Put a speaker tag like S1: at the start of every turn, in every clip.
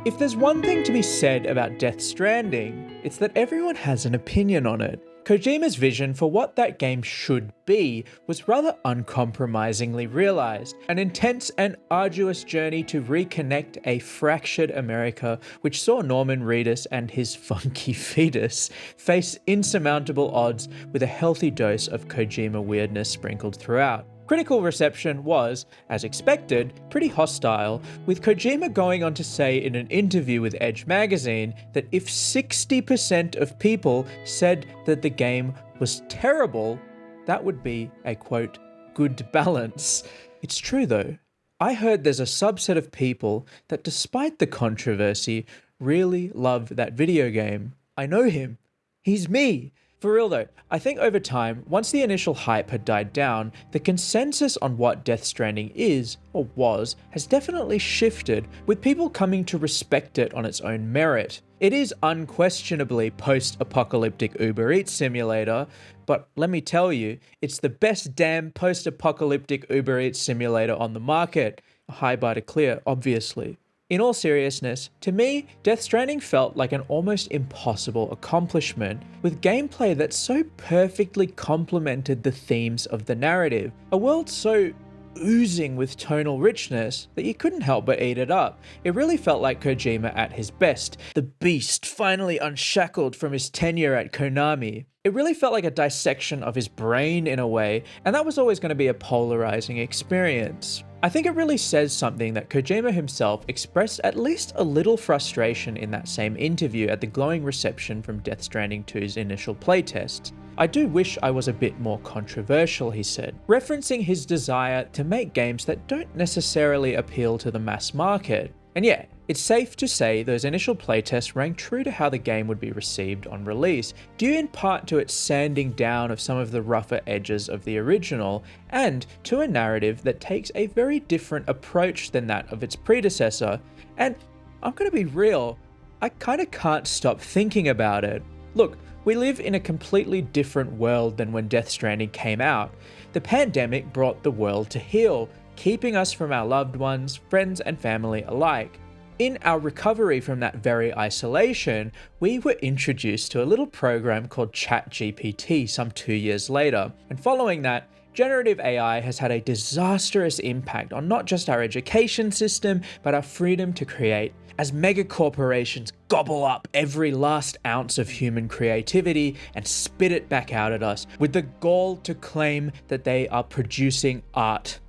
S1: If there's one thing to be said about Death Stranding, it's that everyone has an opinion on it. Kojima's vision for what that game should be was rather uncompromisingly realized, an intense and arduous journey to reconnect a fractured America which saw Norman Reedus and his funky fetus face insurmountable odds with a healthy dose of Kojima weirdness sprinkled throughout. Critical reception was, as expected, pretty hostile, with Kojima going on to say in an interview with Edge magazine that if 60% of people said that the game was terrible, that would be a, quote, good balance. It's true though. I heard there's a subset of people that, despite the controversy, really love that video game. I know him. He's me. For real though, I think over time, once the initial hype had died down, the consensus on what Death Stranding is, or was, has definitely shifted, with people coming to respect it on its own merit. It is unquestionably post-apocalyptic Uber Eats simulator, but let me tell you, it's the best damn post-apocalyptic Uber Eats simulator on the market. A high bar to clear, obviously. In all seriousness, to me, Death Stranding felt like an almost impossible accomplishment, with gameplay that so perfectly complemented the themes of the narrative, a world so oozing with tonal richness that you couldn't help but eat it up. It really felt like Kojima at his best, the beast finally unshackled from his tenure at Konami. It really felt like a dissection of his brain in a way, and that was always going to be a polarizing experience. I think it really says something that Kojima himself expressed at least a little frustration in that same interview at the glowing reception from Death Stranding 2's initial playtests. I do wish I was a bit more controversial, he said, referencing his desire to make games that don't necessarily appeal to the mass market. And yeah, it's safe to say those initial playtests rang true to how the game would be received on release, due in part to its sanding down of some of the rougher edges of the original, and to a narrative that takes a very different approach than that of its predecessor. And I'm gonna be real, I kinda can't stop thinking about it. Look, we live in a completely different world than when Death Stranding came out. The pandemic brought the world to heel, keeping us from our loved ones, friends and family alike. In our recovery from that very isolation, we were introduced to a little program called ChatGPT some 2 years later, and following that, generative AI has had a disastrous impact on not just our education system, but our freedom to create, as megacorporations gobble up every last ounce of human creativity and spit it back out at us, with the gall to claim that they are producing art.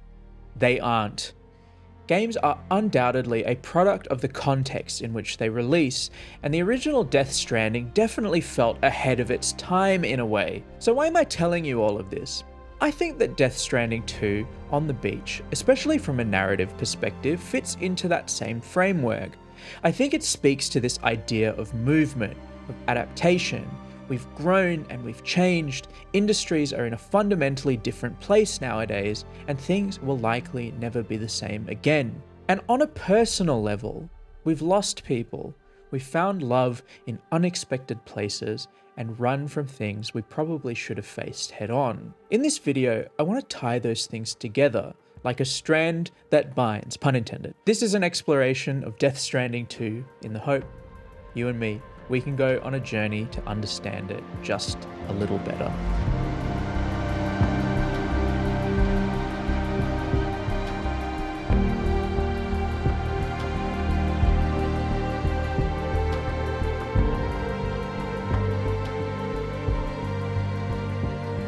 S1: They aren't. Games are undoubtedly a product of the context in which they release, and the original Death Stranding definitely felt ahead of its time in a way. So why am I telling you all of this? I think that Death Stranding 2 on the beach, especially from a narrative perspective, fits into that same framework. I think it speaks to this idea of movement, of adaptation. We've grown and we've changed, industries are in a fundamentally different place nowadays, and things will likely never be the same again. And on a personal level, we've lost people, we've found love in unexpected places, and run from things we probably should have faced head on. In this video, I want to tie those things together, like a strand that binds, pun intended. This is an exploration of Death Stranding 2 in the hope, you and me, we can go on a journey to understand it just a little better.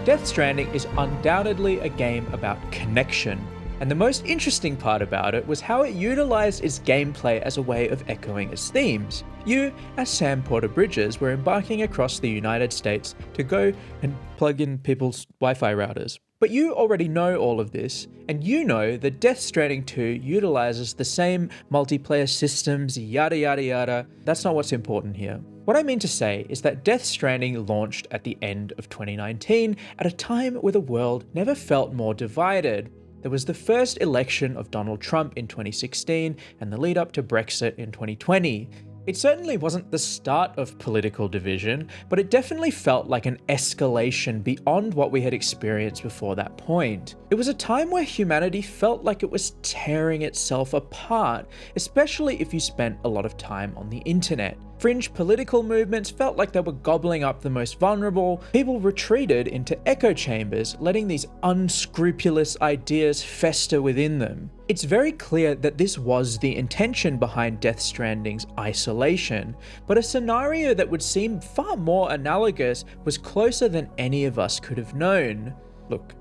S1: Death Stranding is undoubtedly a game about connection, and the most interesting part about it was how it utilized its gameplay as a way of echoing its themes. You, as Sam Porter Bridges, were embarking across the United States to go and plug in people's Wi-Fi routers. But you already know all of this, and you know that Death Stranding 2 utilizes the same multiplayer systems, yada yada yada. That's not what's important here. What I mean to say is that Death Stranding launched at the end of 2019 at a time where the world never felt more divided. There was the first election of Donald Trump in 2016 and the lead up to Brexit in 2020. It certainly wasn't the start of political division, but it definitely felt like an escalation beyond what we had experienced before that point. It was a time where humanity felt like it was tearing itself apart, especially if you spent a lot of time on the internet. Fringe political movements felt like they were gobbling up the most vulnerable. People retreated into echo chambers, letting these unscrupulous ideas fester within them. It's very clear that this was the intention behind Death Stranding's isolation, but a scenario that would seem far more analogous was closer than any of us could have known. Look,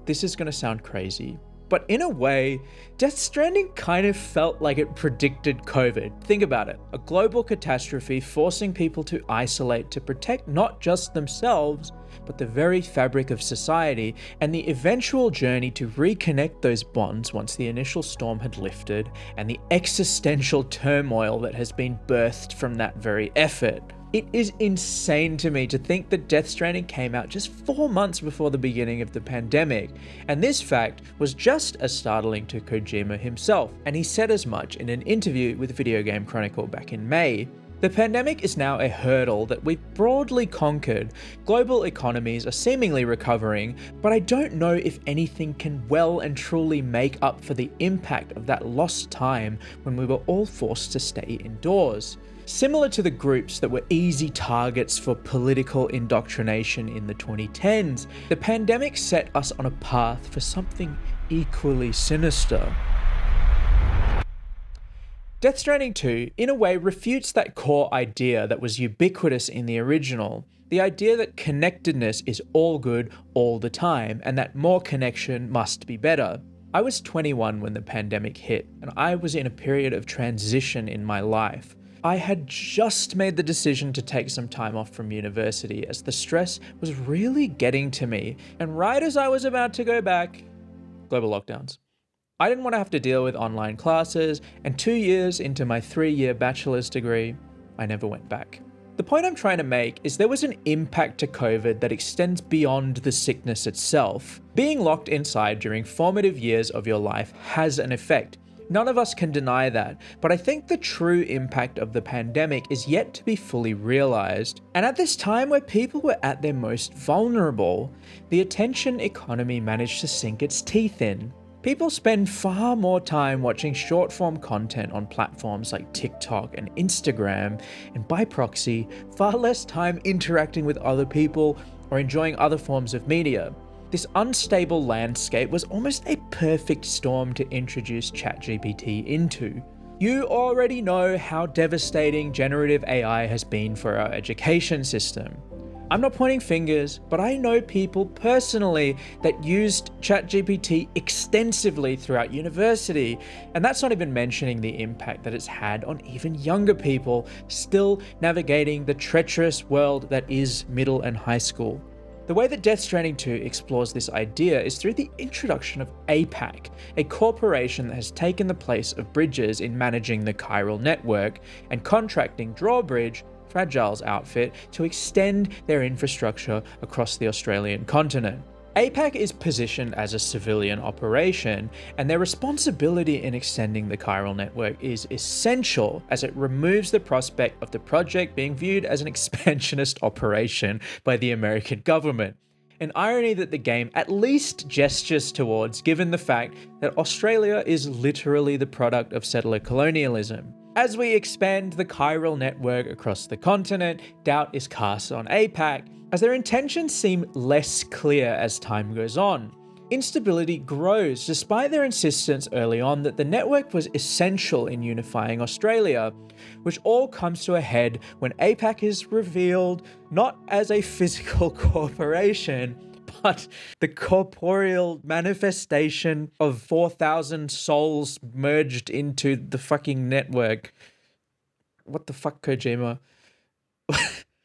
S1: this is going to sound crazy, but in a way, Death Stranding kind of felt like it predicted COVID. Think about it, a global catastrophe forcing people to isolate to protect not just themselves, but the very fabric of society, and the eventual journey to reconnect those bonds once the initial storm had lifted, and the existential turmoil that has been birthed from that very effort. It is insane to me to think that Death Stranding came out just 4 months before the beginning of the pandemic, and this fact was just as startling to Kojima himself, and he said as much in an interview with Video Game Chronicle back in May. The pandemic is now a hurdle that we've broadly conquered. Global economies are seemingly recovering, but I don't know if anything can well and truly make up for the impact of that lost time when we were all forced to stay indoors. Similar to the groups that were easy targets for political indoctrination in the 2010s, the pandemic set us on a path for something equally sinister. Death Stranding 2, in a way, refutes that core idea that was ubiquitous in the original. The idea that connectedness is all good all the time, and that more connection must be better. I was 21 when the pandemic hit, and I was in a period of transition in my life. I had just made the decision to take some time off from university as the stress was really getting to me, and right as I was about to go back, global lockdowns. I didn't want to have to deal with online classes, and 2 years into my 3-year bachelor's degree, I never went back. The point I'm trying to make is there was an impact to COVID that extends beyond the sickness itself. Being locked inside during formative years of your life has an effect. None of us can deny that, but I think the true impact of the pandemic is yet to be fully realized. And at this time where people were at their most vulnerable, the attention economy managed to sink its teeth in. People spend far more time watching short-form content on platforms like TikTok and Instagram, and by proxy, far less time interacting with other people or enjoying other forms of media. This unstable landscape was almost a perfect storm to introduce ChatGPT into. You already know how devastating generative AI has been for our education system. I'm not pointing fingers, but I know people personally that used ChatGPT extensively throughout university, and that's not even mentioning the impact that it's had on even younger people still navigating the treacherous world that is middle and high school. The way that Death Stranding 2 explores this idea is through the introduction of APAC, a corporation that has taken the place of Bridges in managing the chiral network, and contracting Drawbridge, Fragile's outfit, to extend their infrastructure across the Australian continent. APAC is positioned as a civilian operation, and their responsibility in extending the chiral network is essential as it removes the prospect of the project being viewed as an expansionist operation by the American government. An irony that the game at least gestures towards, given the fact that Australia is literally the product of settler colonialism. As we expand the chiral network across the continent, doubt is cast on APAC, as their intentions seem less clear as time goes on. Instability grows despite their insistence early on that the network was essential in unifying Australia, which all comes to a head when APAC is revealed not as a physical corporation, but the corporeal manifestation of 4,000 souls merged into the fucking network. What the fuck, Kojima?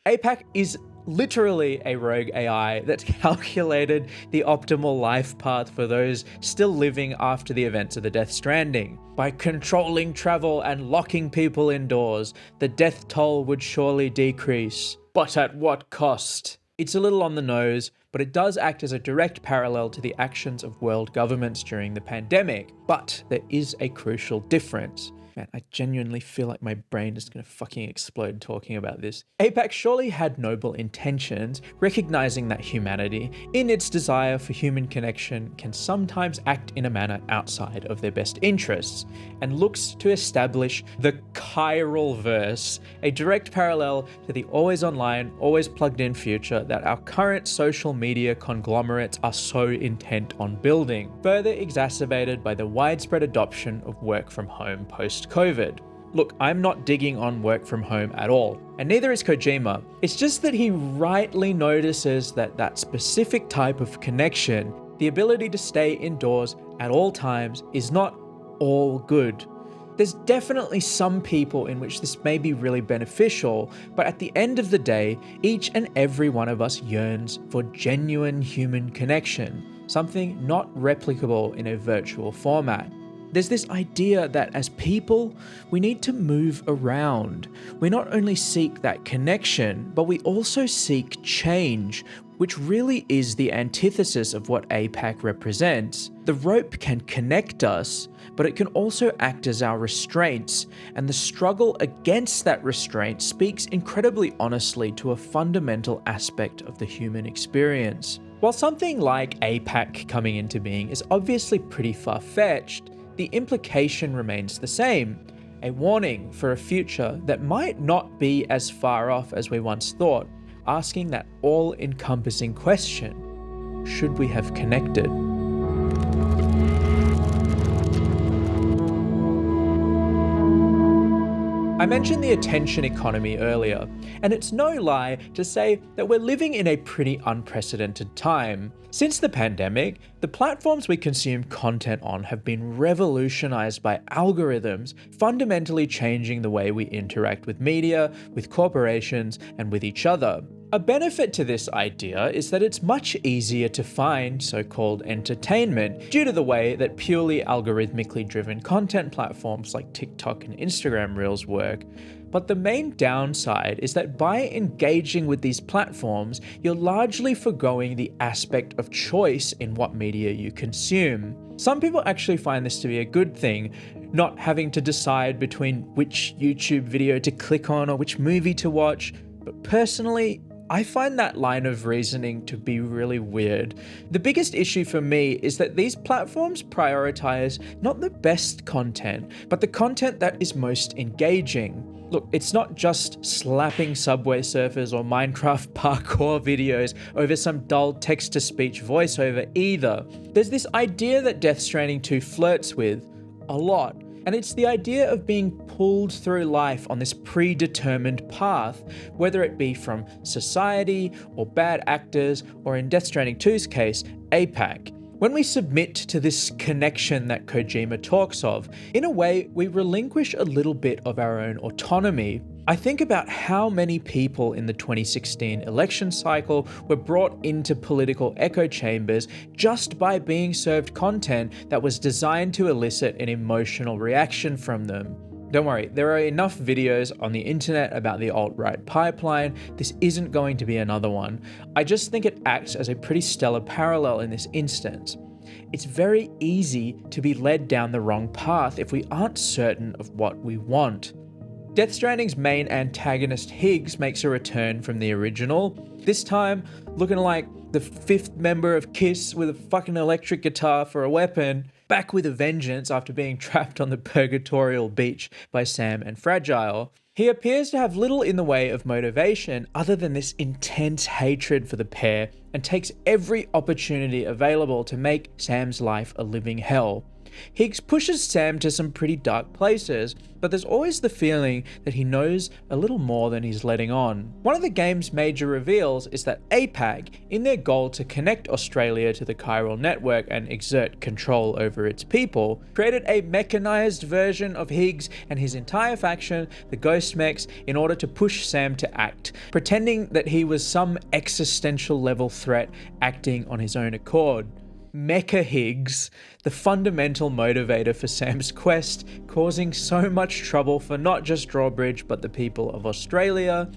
S1: APAC is literally a rogue AI that's calculated the optimal life path for those still living after the events of the Death Stranding. By controlling travel and locking people indoors, the death toll would surely decrease. But at what cost? It's a little on the nose, but it does act as a direct parallel to the actions of world governments during the pandemic. But there is a crucial difference. Man, I genuinely feel like my brain is going to fucking explode talking about this. APAC surely had noble intentions, recognizing that humanity, in its desire for human connection, can sometimes act in a manner outside of their best interests, and looks to establish the chiral verse, a direct parallel to the always online, always plugged in future that our current social media conglomerates are so intent on building, further exacerbated by the widespread adoption of work from home post-COVID. Look, I'm not digging on work from home at all, and neither is Kojima. It's just that he rightly notices that that specific type of connection, the ability to stay indoors at all times, is not all good. There's definitely some people in which this may be really beneficial, but at the end of the day, each and every one of us yearns for genuine human connection, something not replicable in a virtual format. There's this idea that as people, we need to move around. We not only seek that connection, but we also seek change, which really is the antithesis of what APAC represents. The rope can connect us, but it can also act as our restraints, and the struggle against that restraint speaks incredibly honestly to a fundamental aspect of the human experience. While something like APAC coming into being is obviously pretty far-fetched, the implication remains the same, a warning for a future that might not be as far off as we once thought, asking that all-encompassing question: should we have connected? I mentioned the attention economy earlier, and it's no lie to say that we're living in a pretty unprecedented time. Since the pandemic, the platforms we consume content on have been revolutionized by algorithms, fundamentally changing the way we interact with media, with corporations, and with each other. A benefit to this idea is that it's much easier to find so-called entertainment due to the way that purely algorithmically driven content platforms like TikTok and Instagram Reels work. But the main downside is that by engaging with these platforms, you're largely forgoing the aspect of choice in what media you consume. Some people actually find this to be a good thing, not having to decide between which YouTube video to click on or which movie to watch. But personally, I find that line of reasoning to be really weird. The biggest issue for me is that these platforms prioritize not the best content, but the content that is most engaging. Look, it's not just slapping Subway Surfers or Minecraft parkour videos over some dull text-to-speech voiceover either. There's this idea that Death Stranding 2 flirts with a lot, and it's the idea of being pulled through life on this predetermined path, whether it be from society or bad actors, or in Death Stranding 2's case, APAC. When we submit to this connection that Kojima talks of, in a way, we relinquish a little bit of our own autonomy. I think about how many people in the 2016 election cycle were brought into political echo chambers just by being served content that was designed to elicit an emotional reaction from them. Don't worry, there are enough videos on the internet about the alt-right pipeline. This isn't going to be another one. I just think it acts as a pretty stellar parallel in this instance. It's very easy to be led down the wrong path if we aren't certain of what we want. Death Stranding's main antagonist Higgs makes a return from the original, this time looking like the fifth member of Kiss with a fucking electric guitar for a weapon, back with a vengeance after being trapped on the purgatorial beach by Sam and Fragile. He appears to have little in the way of motivation other than this intense hatred for the pair, and takes every opportunity available to make Sam's life a living hell. Higgs pushes Sam to some pretty dark places, but there's always the feeling that he knows a little more than he's letting on. One of the game's major reveals is that APAC, in their goal to connect Australia to the chiral network and exert control over its people, created a mechanized version of Higgs and his entire faction, the Ghost Mechs, in order to push Sam to act, pretending that he was some existential level threat acting on his own accord. Mecha Higgs, the fundamental motivator for Sam's quest, causing so much trouble for not just Drawbridge but the people of Australia.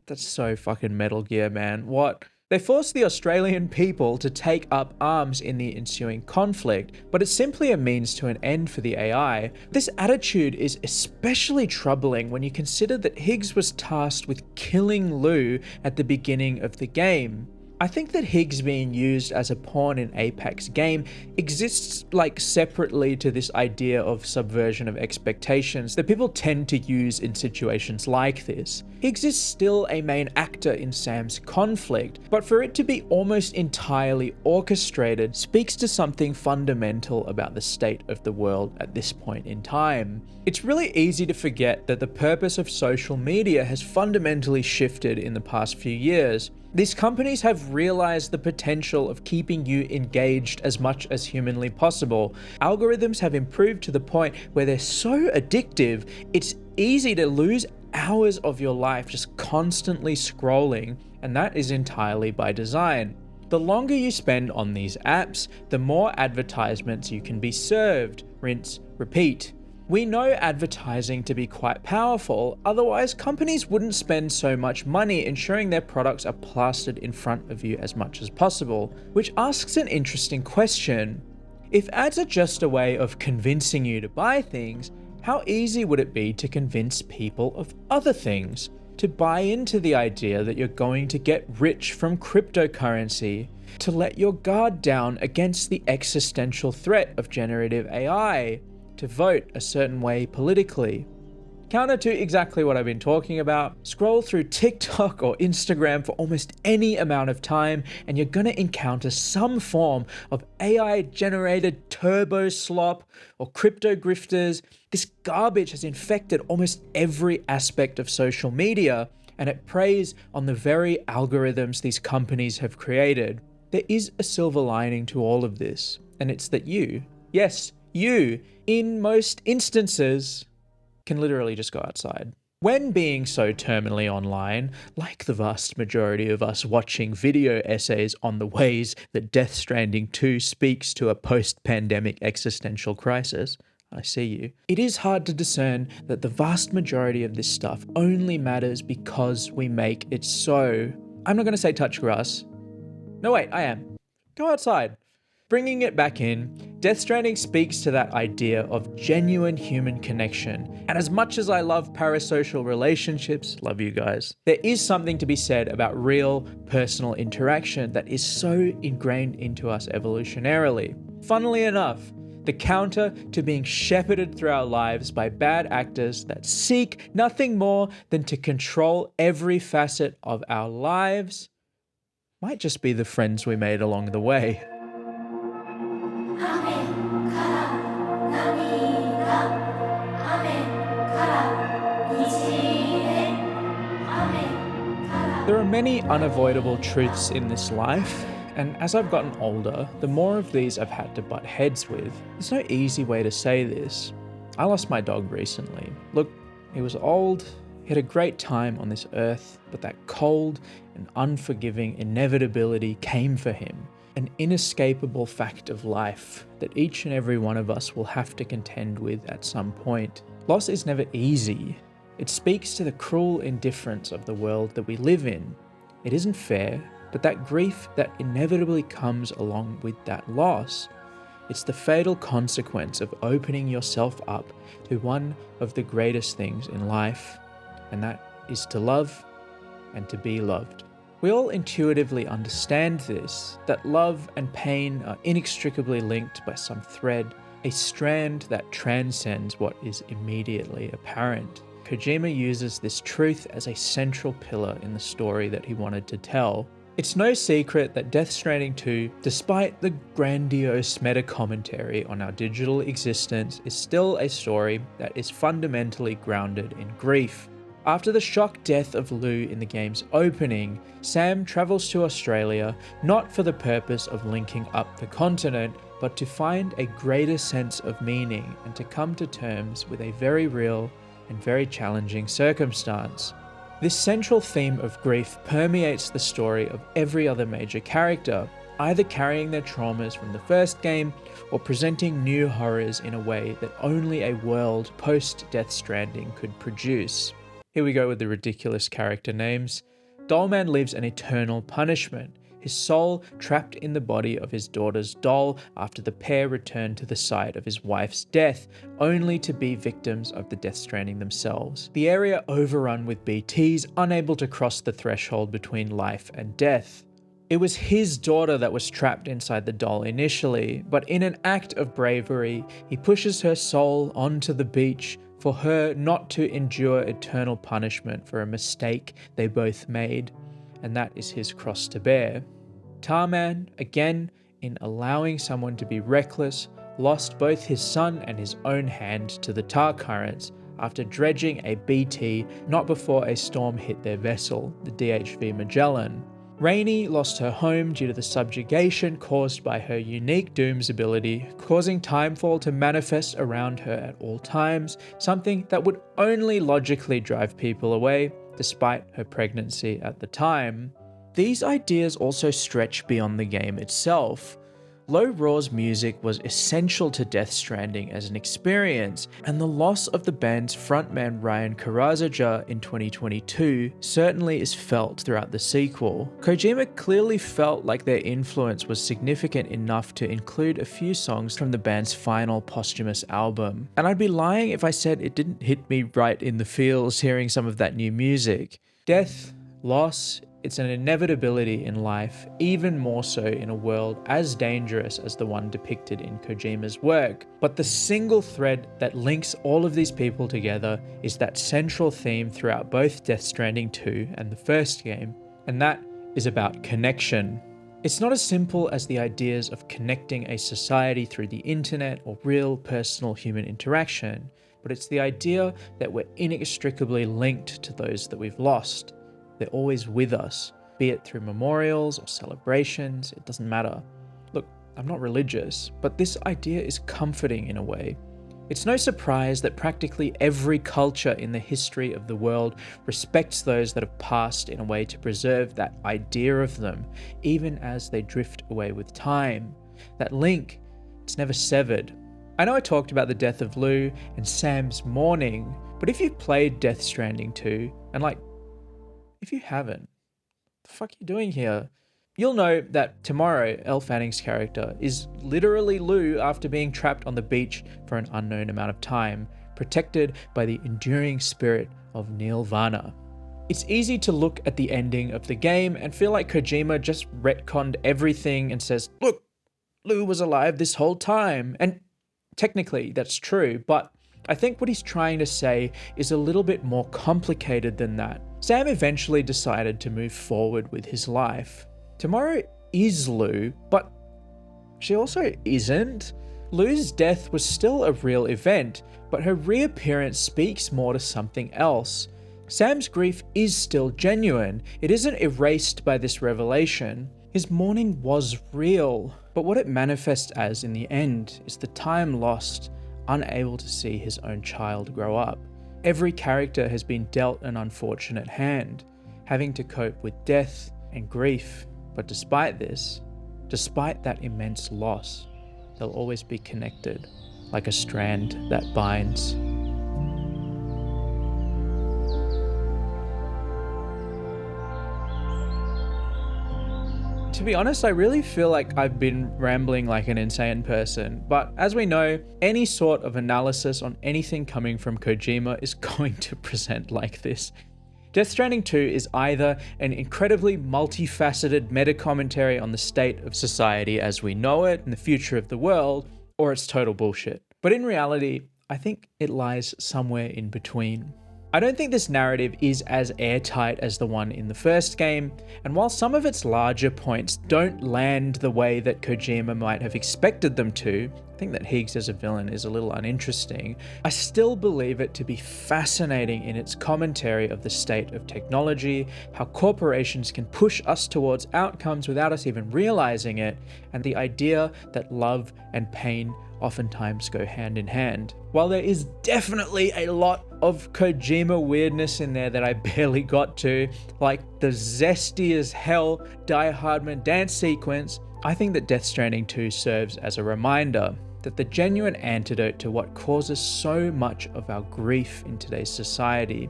S1: That's so fucking Metal Gear, man. What They forced the Australian people to take up arms in the ensuing conflict, but it's simply a means to an end for the AI. This attitude is especially troubling when you consider that Higgs was tasked with killing Lou at the beginning of the game. I think that Higgs being used as a pawn in Apex's game exists separately to this idea of subversion of expectations that people tend to use in situations like this. Higgs is still a main actor in Sam's conflict, but for it to be almost entirely orchestrated speaks to something fundamental about the state of the world at this point in time. It's really easy to forget that the purpose of social media has fundamentally shifted in the past few years. These companies have realized the potential of keeping you engaged as much as humanly possible. Algorithms have improved to the point where they're so addictive, it's easy to lose hours of your life just constantly scrolling, and that is entirely by design. The longer you spend on these apps, the more advertisements you can be served. Rinse, repeat. We know advertising to be quite powerful, otherwise companies wouldn't spend so much money ensuring their products are plastered in front of you as much as possible, which asks an interesting question. If ads are just a way of convincing you to buy things, how easy would it be to convince people of other things? To buy into the idea that you're going to get rich from cryptocurrency, to let your guard down against the existential threat of generative AI, to vote a certain way politically. Counter to exactly what I've been talking about, scroll through TikTok or Instagram for almost any amount of time and you're gonna encounter some form of AI-generated turbo slop or crypto grifters. This garbage has infected almost every aspect of social media, and it preys on the very algorithms these companies have created. There is a silver lining to all of this, and it's that you, yes, you, in most instances, can literally just go outside. When being so terminally online, like the vast majority of us watching video essays on the ways that Death Stranding 2 speaks to a post-pandemic existential crisis, I see you, it is hard to discern that the vast majority of this stuff only matters because we make it so. I'm not going to say touch grass. No, wait, I am. Go outside. Bringing it back in, Death Stranding speaks to that idea of genuine human connection. And as much as I love parasocial relationships, love you guys, there is something to be said about real personal interaction that is so ingrained into us evolutionarily. Funnily enough, the counter to being shepherded through our lives by bad actors that seek nothing more than to control every facet of our lives might just be the friends we made along the way. There are many unavoidable truths in this life, and as I've gotten older, the more of these I've had to butt heads with. There's no easy way to say this. I lost my dog recently. Look, he was old, he had a great time on this earth, but that cold and unforgiving inevitability came for him. An inescapable fact of life that each and every one of us will have to contend with at some point. Loss is never easy. It speaks to the cruel indifference of the world that we live in. It isn't fair, but that grief that inevitably comes along with that loss, it's the fatal consequence of opening yourself up to one of the greatest things in life, and that is to love and to be loved. We all intuitively understand this, that love and pain are inextricably linked by some thread, a strand that transcends what is immediately apparent. Kojima uses this truth as a central pillar in the story that he wanted to tell. It's no secret that Death Stranding 2, despite the grandiose meta-commentary on our digital existence, is still a story that is fundamentally grounded in grief. After the shock death of Lou in the game's opening, Sam travels to Australia not for the purpose of linking up the continent, but to find a greater sense of meaning and to come to terms with a very real and very challenging circumstance. This central theme of grief permeates the story of every other major character, either carrying their traumas from the first game or presenting new horrors in a way that only a world post-Death Stranding could produce. Here we go with the ridiculous character names. Dollman lives an eternal punishment. his soul trapped in the body of his daughter's doll after the pair returned to the site of his wife's death, only to be victims of the Death Stranding themselves. The area overrun with BTs, unable to cross the threshold between life and death. It was his daughter that was trapped inside the doll initially, but in an act of bravery, he pushes her soul onto the beach for her not to endure eternal punishment for a mistake they both made, and that is his cross to bear. Tarman, again, in allowing someone to be reckless, lost both his son and his own hand to the tar currents after dredging a BT not before a storm hit their vessel, the DHV Magellan. Rainey lost her home due to the subjugation caused by her unique Doom's ability, causing Timefall to manifest around her at all times, something that would only logically drive people away, despite her pregnancy at the time. These ideas also stretch beyond the game itself. Low Raw's music was essential to Death Stranding as an experience, and the loss of the band's frontman Ryan Karazaja in 2022 certainly is felt throughout the sequel. Kojima clearly felt like their influence was significant enough to include a few songs from the band's final posthumous album, and I'd be lying if I said it didn't hit me right in the feels hearing some of that new music. Death, loss, it's an inevitability in life, even more so in a world as dangerous as the one depicted in Kojima's work. But the single thread that links all of these people together is that central theme throughout both Death Stranding 2 and the first game, and that is about connection. It's not as simple as the ideas of connecting a society through the internet or real personal human interaction, but it's the idea that we're inextricably linked to those that we've lost. They're always with us, be it through memorials or celebrations, it doesn't matter. Look, I'm not religious, but this idea is comforting in a way. It's no surprise that practically every culture in the history of the world respects those that have passed in a way to preserve that idea of them, even as they drift away with time. That link, it's never severed. I know I talked about the death of Lou and Sam's mourning, but if you've played Death Stranding 2, and if you haven't, what the fuck are you doing here? You'll know that tomorrow, Elle Fanning's character is literally Lou after being trapped on the beach for an unknown amount of time, protected by the enduring spirit of Nirvana. It's easy to look at the ending of the game and feel like Kojima just retconned everything and says, look, Lou was alive this whole time. And technically that's true, but I think what he's trying to say is a little bit more complicated than that. Sam eventually decided to move forward with his life. Tomorrow is Lou, but she also isn't. Lou's death was still a real event, but her reappearance speaks more to something else. Sam's grief is still genuine. It isn't erased by this revelation. His mourning was real, but what it manifests as in the end is the time lost, unable to see his own child grow up. Every character has been dealt an unfortunate hand, having to cope with death and grief. But despite this, despite that immense loss, they'll always be connected, like a strand that binds. To be honest, I really feel like I've been rambling like an insane person, but as we know, any sort of analysis on anything coming from Kojima is going to present like this. Death Stranding 2 is either an incredibly multifaceted meta-commentary on the state of society as we know it and the future of the world, or it's total bullshit. But in reality, I think it lies somewhere in between. I don't think this narrative is as airtight as the one in the first game, and while some of its larger points don't land the way that Kojima might have expected them to, I think that Higgs as a villain is a little uninteresting, I still believe it to be fascinating in its commentary of the state of technology, how corporations can push us towards outcomes without us even realizing it, and the idea that love and pain oftentimes go hand in hand. While there is definitely a lot of Kojima weirdness in there that I barely got to, like the zesty as hell Die Hardman dance sequence, I think that Death Stranding 2 serves as a reminder that the genuine antidote to what causes so much of our grief in today's society,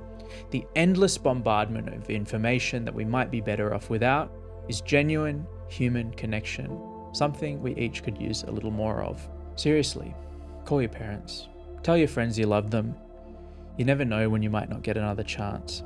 S1: the endless bombardment of information that we might be better off without, is genuine human connection, something we each could use a little more of. Seriously, call your parents. Tell your friends you love them. You never know when you might not get another chance.